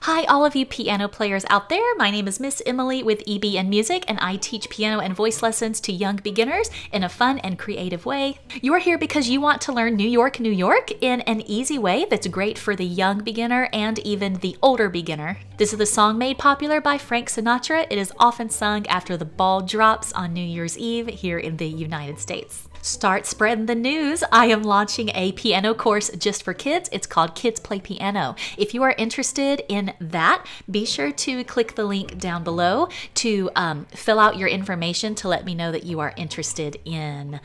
Hi, all of you piano players out there. My name is Miss Emily with EBN Music, and I teach piano and voice lessons to young beginners in a fun and creative way. You are here because you want to learn New York, New York in an easy way that's great for the young beginner and even the older beginner. This is the song made popular by Frank Sinatra. It is often sung after the ball drops on New Year's Eve here in the United States. Start spreading the news. I am launching a piano course just for kids. It's called Kids Play Piano. If you are interested in that, be sure to click the link down below to fill out your information to let me know that you are interested in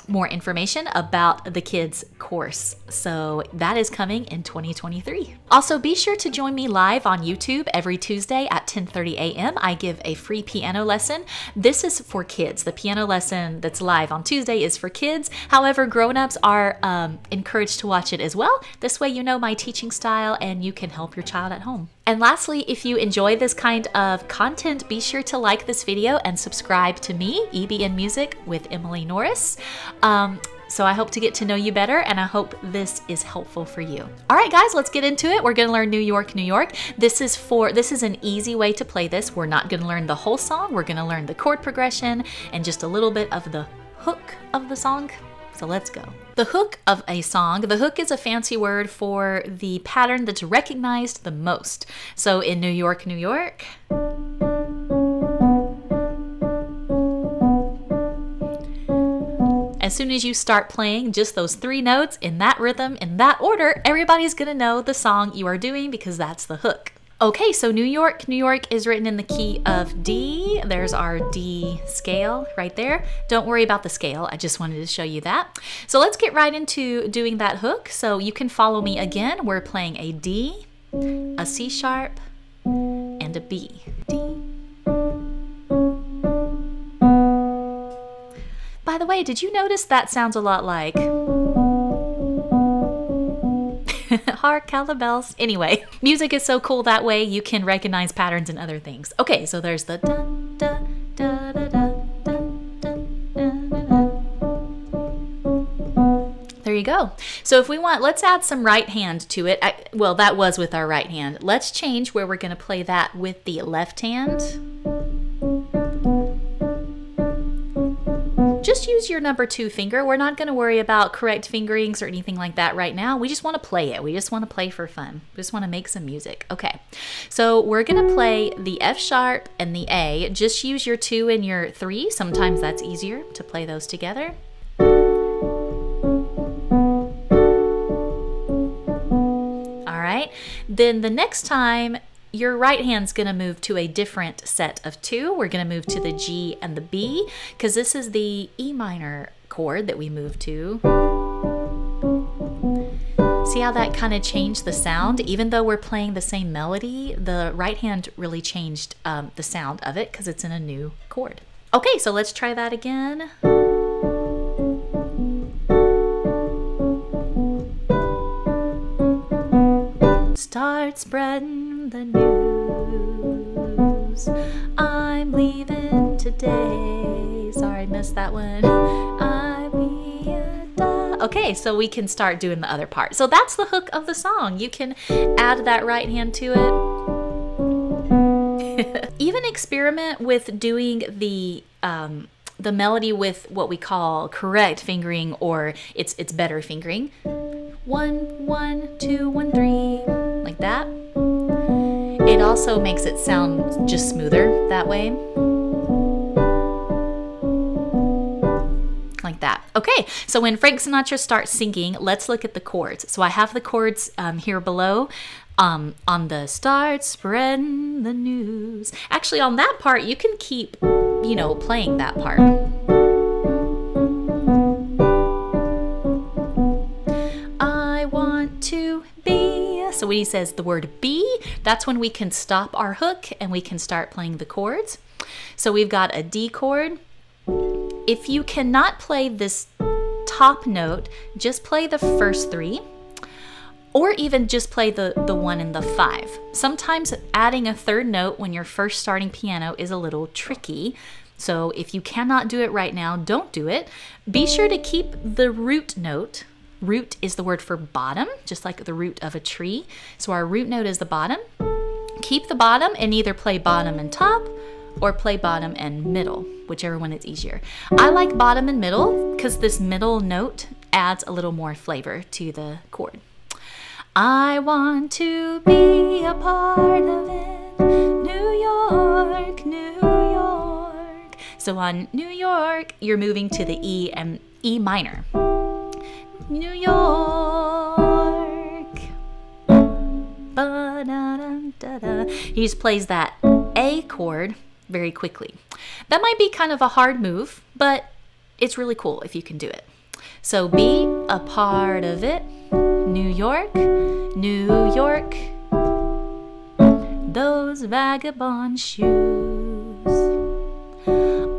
more information about the kids course. So that is coming in 2023. Also, be sure to join me live on YouTube every Tuesday at 10:30 a.m. I give a free piano lesson. This is for kids. The piano lesson that's live on Tuesday is for kids. However, grown-ups are encouraged to watch it as well. This way you know my teaching style and you can help your child at home. And lastly, if you enjoy this kind of content, be sure to like this video and subscribe to me, EBN Music with Emily Norris. So I hope to get to know you better, and I hope this is helpful for you. All right, guys, let's get into it. We're gonna learn New York, New York. This is an easy way to play this. We're not gonna learn the whole song. We're gonna learn the chord progression and just a little bit of the hook of the song. So let's go. The hook of a song. The hook is a fancy word for the pattern that's recognized the most. So in New York, New York, as soon as you start playing just those three notes in that rhythm, in that order, everybody's gonna know the song you are doing because that's the hook. Okay, so New York, New York is written in the key of D. There's our D scale right there. Don't worry about the scale, I just wanted to show you that. So let's get right into doing that hook. So you can follow me again. We're playing a D, a C sharp, and a B. D. By the way, did you notice that sounds a lot like hark cowbells? Anyway, music is so cool that way you can recognize patterns and other things. Okay, so there's the dun, dun, da, da, da, dun, dun, da, da, da. There you go. So if we want, let's add some right hand to it. Well, that was with our right hand. Let's change where we're going to play that with the left hand. Just use your number 2 finger. We're not going to worry about correct fingerings or anything like that right now. We just want to play it. We just want to play for fun. We just want to make some music. Okay, so we're going to play the F sharp and the A. Just use your 2 and your 3. Sometimes that's easier to play those together. All right, then the next time, your right hand's gonna move to a different set of 2. We're gonna move to the G and the B, because this is the E minor chord that we move to. See how that kind of changed the sound? Even though we're playing the same melody, the right hand really changed the sound of it because it's in a new chord. Okay, so let's try that again. Start spreading the news. I'm leaving today. Sorry, I missed that one. Okay, so we can start doing the other part. So that's the hook of the song. You can add that right hand to it. Even experiment with doing the melody with what we call correct fingering, or it's better fingering. 1, 1, 2, 1, 3, like that. It also makes it sound just smoother that way. Like that. Okay, so when Frank Sinatra starts singing, let's look at the chords. So I have the chords here below. On the start spreading the news. Actually, on that part, you can keep, you know, playing that part. So when he says the word be, that's when we can stop our hook and we can start playing the chords. So we've got a D chord. If you cannot play this top note, just play the first 3, or even just play the 1 and the 5. Sometimes adding a 3rd note when you're first starting piano is a little tricky. So if you cannot do it right now, don't do it. Be sure to keep the root note. Root is the word for bottom, just like the root of a tree. So our root note is the bottom. keep the bottom and either play bottom and top or play bottom and middle, whichever one is easier. I like bottom and middle because this middle note adds a little more flavor to the chord. I want to be a part of it, New York, New York. So on New York, you're moving to the E and E minor. New York. Ba-da-da-da-da. He just plays that A chord very quickly. That might be kind of a hard move, but it's really cool if you can do it. So be a part of it, New York, New York. Those vagabond shoes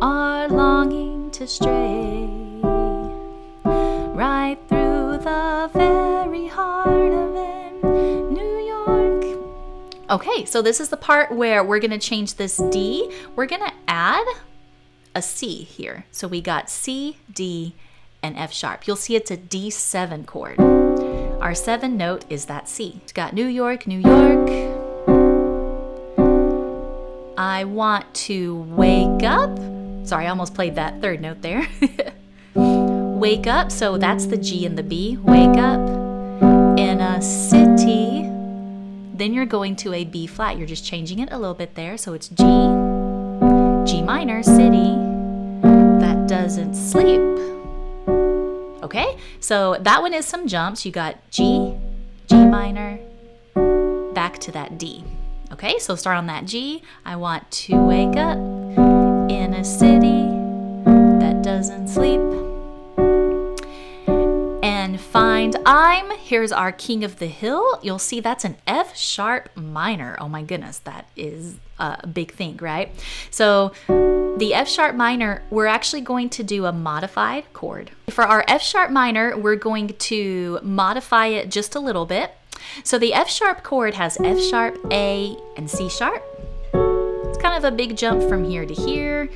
are longing to stray right through the very heart of it, New York. Okay, so this is the part where we're gonna change this D. We're gonna add a C here. So we got C, D, and F sharp. You'll see it's a D7 chord. Our 7 note is that C. It's got New York, New York. I want to wake up. Sorry, I almost played that 3rd note there. Wake up, so that's the G and the B. Wake up in a city. Then you're going to a B flat. You're just changing it a little bit there. So it's G, G minor, city that doesn't sleep. Okay, so that one is some jumps. You got G, G minor, back to that D. Okay, so start on that G. I want to wake up in a city that doesn't sleep. And find I'm. Here's our King of the Hill. You'll see that's an F sharp minor. Oh my goodness, that is a big thing, right? So the F sharp minor, we're actually going to do a modified chord. For our F sharp minor, we're going to modify it just a little bit. So the F sharp chord has F sharp, A, and C sharp. It's kind of a big jump from here to here.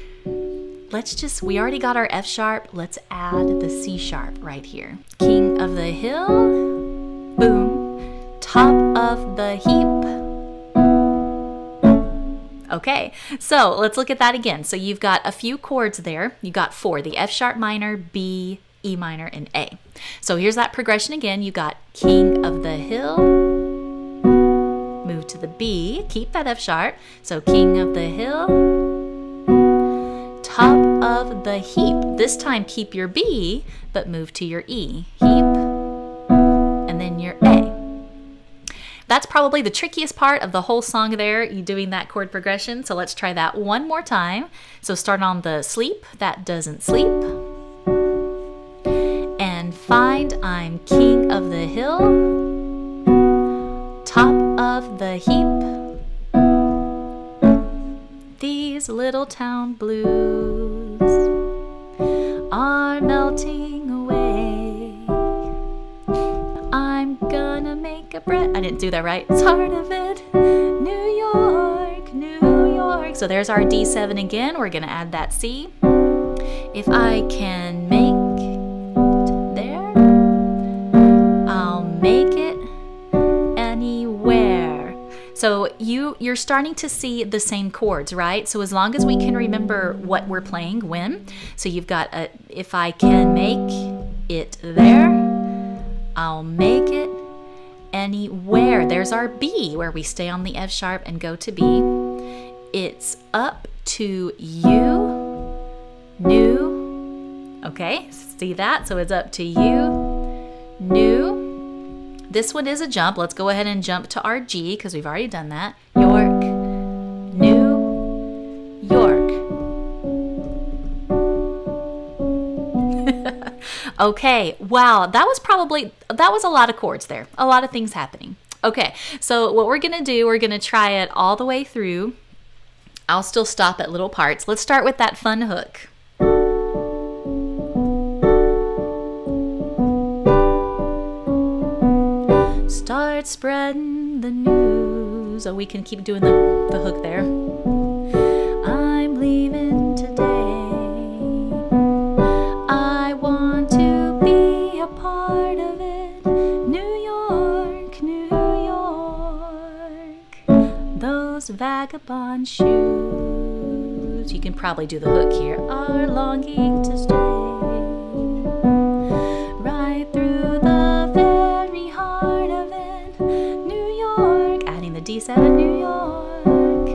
We already got our F sharp. Let's add the C sharp right here. King of the hill, boom, top of the heap. Okay, so let's look at that again. So you've got a few chords there. You got 4, the F sharp minor, B, E minor, and A. So here's that progression again. You got King of the hill, move to the B, keep that F sharp. So King of the hill, top of the heap. This time keep your B, but move to your E. Heap, and then your A. That's probably the trickiest part of the whole song there, you doing that chord progression. So let's try that one more time. So start on the sleep, that doesn't sleep. And find I'm king of the hill, top of the heap. These little town blues are melting away. I'm gonna make a breath. I didn't do that right. It's part of it. New York, New York. So there's our D7 again. We're gonna add that C. If I can make it there, I'll make it anywhere. So you're starting to see the same chords, right? So as long as we can remember what we're playing when. So you've got a, if I can make it there, I'll make it anywhere. There's our B, where we stay on the F sharp and go to B. It's up to you, new. Okay, see that? So it's up to you, new. This one is a jump. Let's go ahead and jump to our G because we've already done that. York, New York. Okay, wow, that was a lot of chords there. A lot of things happening. Okay, so what we're gonna do, we're gonna try it all the way through. I'll still stop at little parts. Let's start with that fun hook. Start spreading the news. Oh, we can keep doing the hook there. I'm leaving today. I want to be a part of it. New York, New York. Those those vagabond shoes. You can probably do the hook here. Are longing to stay right through the very heart of it, New York. Adding the D7, New York.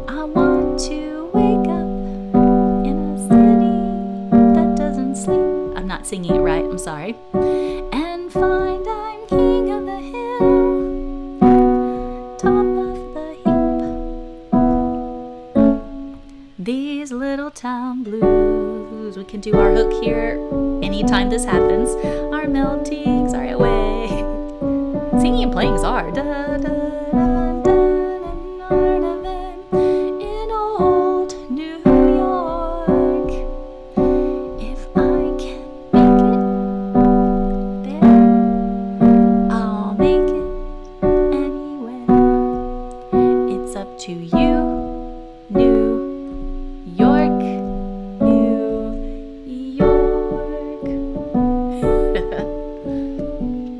I want to wake up in a city that doesn't sleep. I'm not singing it right, I'm sorry. And find I'm king of the hill, top of the heap. These little town blues. We can do our hook here anytime this happens. Our meltings are away. Singing and playing is hard. Da, da, da, da, in old New York. If I can make it there, I'll make it anywhere. It's up to you, New York, New York.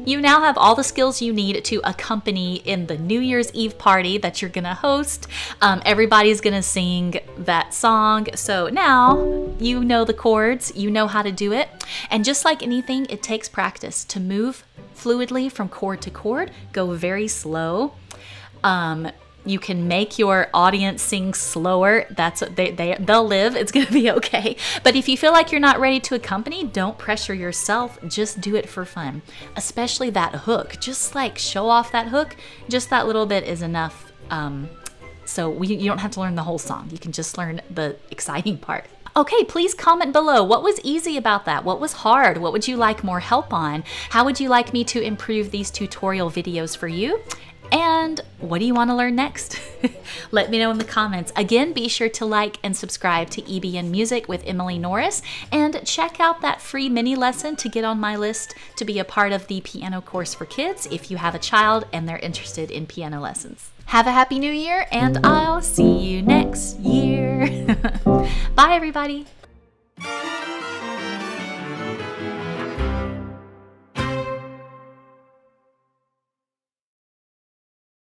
You now have all the skills you need to accompany in the New Year's Eve party that you're gonna host. Everybody's gonna sing that song. So now you know the chords, you know how to do it. And just like anything, it takes practice to move fluidly from chord to chord. Go very slow. You can make your audience sing slower. That's what they'll live. It's gonna be okay. But if you feel like you're not ready to accompany, don't pressure yourself. Just do it for fun. Especially that hook. Just like show off that hook. Just that little bit is enough. So you don't have to learn the whole song. You can just learn the exciting part. Okay, please comment below. What was easy about that? What was hard? What would you like more help on? How would you like me to improve these tutorial videos for you? And what do you want to learn next? Let me know in the comments. Again, be sure to like and subscribe to EBN Music with Emily Norris, and check out that free mini lesson to get on my list to be a part of the piano course for kids if you have a child and they're interested in piano lessons. Have a happy new year, and I'll see you next year. Bye, everybody.